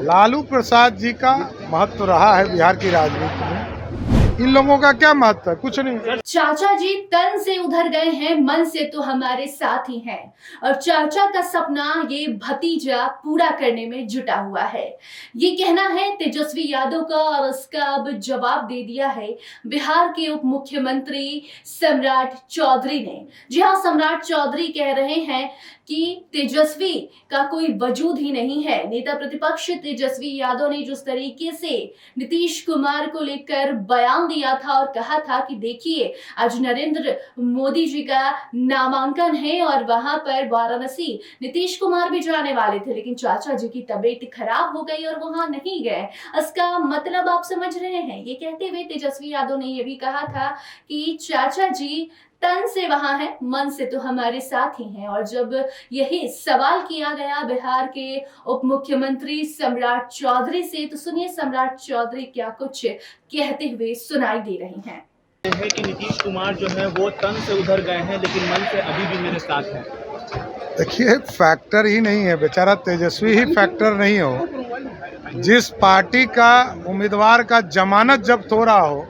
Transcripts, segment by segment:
लालू प्रसाद जी का महत्व रहा है बिहार की राजनीति में। इन लोगों का क्या महत्व है? कुछ नहीं। चाचा जी तन से उधर गए हैं, मन से तो हमारे साथ ही हैं और चाचा का सपना ये भतीजा पूरा करने में जुटा हुआ है। ये कहना है तेजस्वी यादव का और इसका अब जवाब दे दिया है बिहार के उप मुख्यमंत्री सम्राट चौधरी ने। जी हाँ, सम्राट चौधरी कह रहे हैं कि तेजस्वी का कोई वजूद ही नहीं है। नेता प्रतिपक्ष तेजस्वी यादव ने जिस तरीके से नीतीश कुमार को लेकर बयान दिया था और कहा था कि देखिए आज नरेंद्र मोदी जी का नामांकन है और वहां पर वाराणसी नीतीश कुमार भी जाने वाले थे, लेकिन चाचा जी की तबीयत खराब हो गई और वहां नहीं गए। इसका मतलब आप समझ रहे हैं। ये कहते हुए तेजस्वी यादव ने यह भी कहा था कि चाचा जी तन से वहां है, मन से तो हमारे साथ ही हैं। और जब यही सवाल किया गया बिहार के उप मुख्यमंत्री सम्राट चौधरी से, तो सुनिए सम्राट चौधरी क्या कुछ कहते हुए सुनाई दे रही हैं। है कि नीतीश कुमार जो है वो तन से उधर गए हैं, लेकिन मन से अभी भी मेरे साथ हैं। देखिए, फैक्टर ही नहीं है, बेचारा तेजस्वी ही फैक्टर नहीं हो। जिस पार्टी का उम्मीदवार का जमानत जब्त हो रहा हो,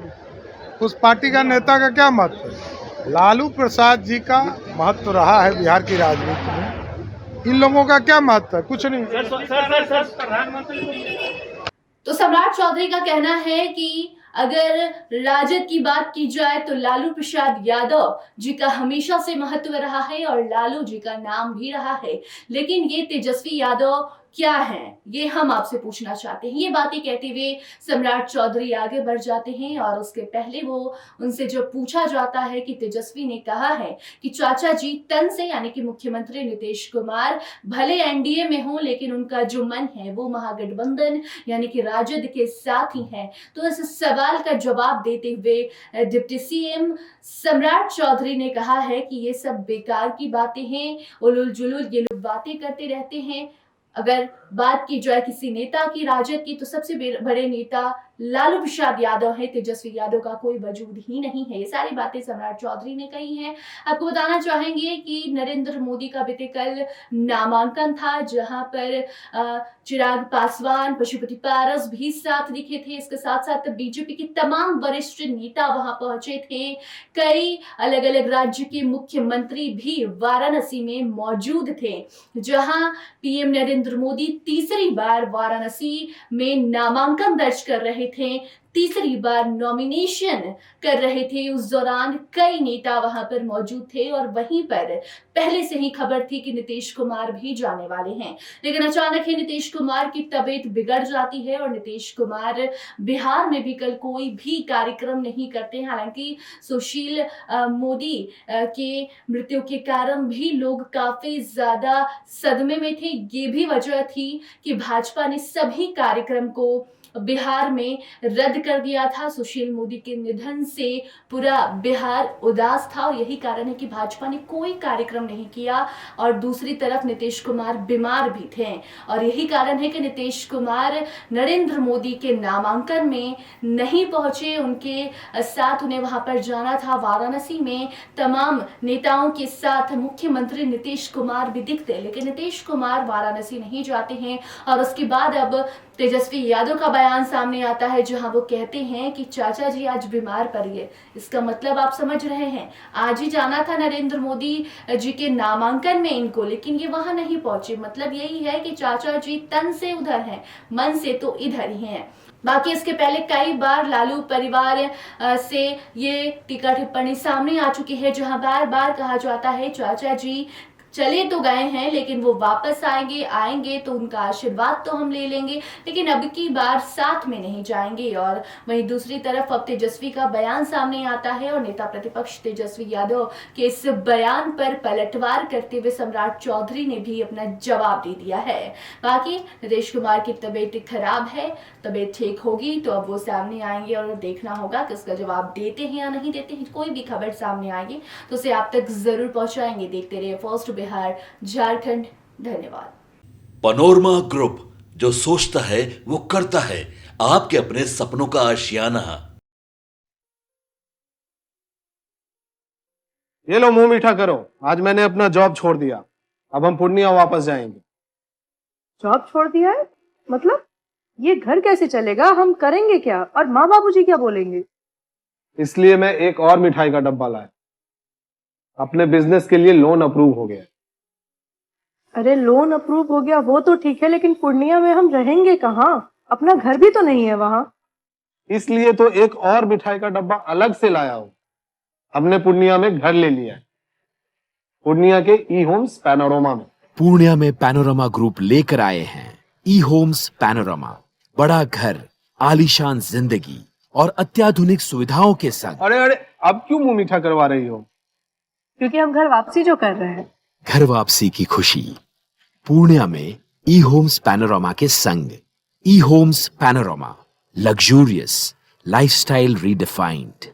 उस पार्टी का नेता का क्या महत्व है? लालू प्रसाद जी का महत्व रहा है बिहार की राजनीति में। इन लोगों का क्या महत्व है? कुछ नहीं। तो सम्राट चौधरी का कहना है कि अगर राजद की बात की जाए तो लालू प्रसाद यादव जी का हमेशा से महत्व रहा है और लालू जी का नाम भी रहा है, लेकिन ये तेजस्वी यादव क्या है, ये हम आपसे पूछना चाहते हैं। ये बातें कहते हुए सम्राट चौधरी आगे बढ़ जाते हैं और उसके पहले वो उनसे जब पूछा जाता है कि तेजस्वी ने कहा है कि चाचा जी तन से यानी कि मुख्यमंत्री नीतीश कुमार भले एनडीए में हो, लेकिन उनका जो मन है वो महागठबंधन यानी कि राजद के साथ ही है। तो इस सवाल का जवाब देते हुए डिप्टी सीएम सम्राट चौधरी ने कहा है कि ये सब बेकार की बातें हैं, उलूल जुलूल ये लोग बातें करते रहते हैं। अगर बात की जाए किसी नेता की राजद की, तो सबसे बड़े नेता लालू प्रसाद यादव है, तेजस्वी यादव का कोई वजूद ही नहीं है। ये सारी बातें सम्राट चौधरी ने कही हैं। आपको बताना चाहेंगे कि नरेंद्र मोदी का बीते कल नामांकन था, जहां पर चिराग पासवान, पशुपति पारस भी साथ दिखे थे। इसके साथ साथ बीजेपी के तमाम वरिष्ठ नेता वहां पहुंचे थे। कई अलग अलग राज्य के मुख्यमंत्री भी वाराणसी में मौजूद थे, जहां पीएम नरेंद्र मोदी तीसरी बार वाराणसी में नामांकन दर्ज कर रहे थे, तीसरी बार नॉमिनेशन कर रहे थे। उस दौरान कई नेता वहां पर मौजूद थे और वहीं पर पहले से ही खबर थी कि नीतीश कुमार भी जाने वाले हैं, लेकिन अचानक ही नीतीश कुमार की तबीयत बिगड़ जाती है और नीतीश कुमार बिहार में भी कल कोई भी कार्यक्रम नहीं करते। हालांकि सुशील मोदी के मृत्यु के कारण भी लोग काफी ज्यादा सदमे में थे। ये भी वजह थी कि भाजपा ने सभी कार्यक्रम को बिहार में रद्द कर दिया था। सुशील मोदी के निधन से पूरा बिहार उदास था और यही कारण है कि भाजपा ने कोई कार्यक्रम नहीं किया। और दूसरी तरफ नीतीश कुमार बीमार भी थे और यही कारण है कि नीतीश कुमार नरेंद्र मोदी के नामांकन में नहीं पहुंचे। उनके साथ उन्हें वहां पर जाना था वाराणसी में, तमाम नेताओं के साथ मुख्यमंत्री नीतीश कुमार भी दिखते, लेकिन नीतीश कुमार वाराणसी नहीं जाते हैं। और उसके बाद अब तेजस्वी यादव का बयान सामने आता है, जहां वो कहते हैं कि चाचा जी आज बीमार पड़िए। इसका मतलब आप समझ रहे हैं, आज ही जाना था नरेंद्र मोदी जी के नामांकन में इनको, लेकिन ये वहां नहीं पहुंचे। मतलब यही है कि चाचा जी तन से उधर हैं, मन से तो इधर ही हैं। बाकी इसके पहले कई बार लालू परिवार से ये टीका टिप्पणी सामने आ चुकी है, जहां बार बार कहा जाता है चाचा जी चले तो गए हैं, लेकिन वो वापस आएंगे तो उनका आशीर्वाद तो हम ले लेंगे, लेकिन अब की बार साथ में नहीं जाएंगे। और वहीं दूसरी तरफ अब तेजस्वी का बयान सामने आता है और नेता प्रतिपक्ष तेजस्वी यादव के इस बयान पर पलटवार करते हुए सम्राट चौधरी ने भी अपना जवाब दे दिया है। बाकी नीतीश कुमार की तबीयत खराब है, तबीयत ठीक होगी तो अब वो सामने आएंगे और देखना होगा कि उसका जवाब देते हैं या नहीं देते हैं। कोई भी खबर सामने आएगी तो उसे आप तक जरूर पहुंचाएंगे। देखते रहिए फर्स्ट बिहार झारखंड। धन्यवाद। पनोरमा ग्रुप, जो सोचता है वो करता है। आपके अपने सपनों का आशियाना। ये लो मुंह मीठा करो, आज मैंने अपना जॉब छोड़ दिया। अब हम पूर्णिया वापस जाएंगे। जॉब छोड़ दिया है? मतलब ये घर कैसे चलेगा, हम करेंगे क्या और माँ बाबूजी क्या बोलेंगे? इसलिए मैं एक और मिठाई का डब्बा लाया। अपने बिजनेस के लिए लोन अप्रूव हो गया। अरे लोन अप्रूव हो गया वो तो ठीक है, लेकिन पूर्णिया में हम रहेंगे कहाँ? अपना घर भी तो नहीं है वहाँ। इसलिए तो एक और मिठाई का डब्बा अलग से लाया हूं। हमने पूर्णिया में घर ले लिया है, पूर्णिया के ई होम्स पैनोरमा में। पूर्णिया में पैनोरमा ग्रुप लेकर आए हैं ई होम्स पैनोरमा। बड़ा घर, आलीशान जिंदगी और अत्याधुनिक सुविधाओं के संग। अरे अरे, अब क्यों मुंह मीठा करवा रही हो? क्योंकि हम घर वापसी जो कर रहे हैं। घर वापसी की खुशी पूर्णिया में ई होम्स पैनोरमा के संग। ई Homes Panorama, luxurious lifestyle redefined.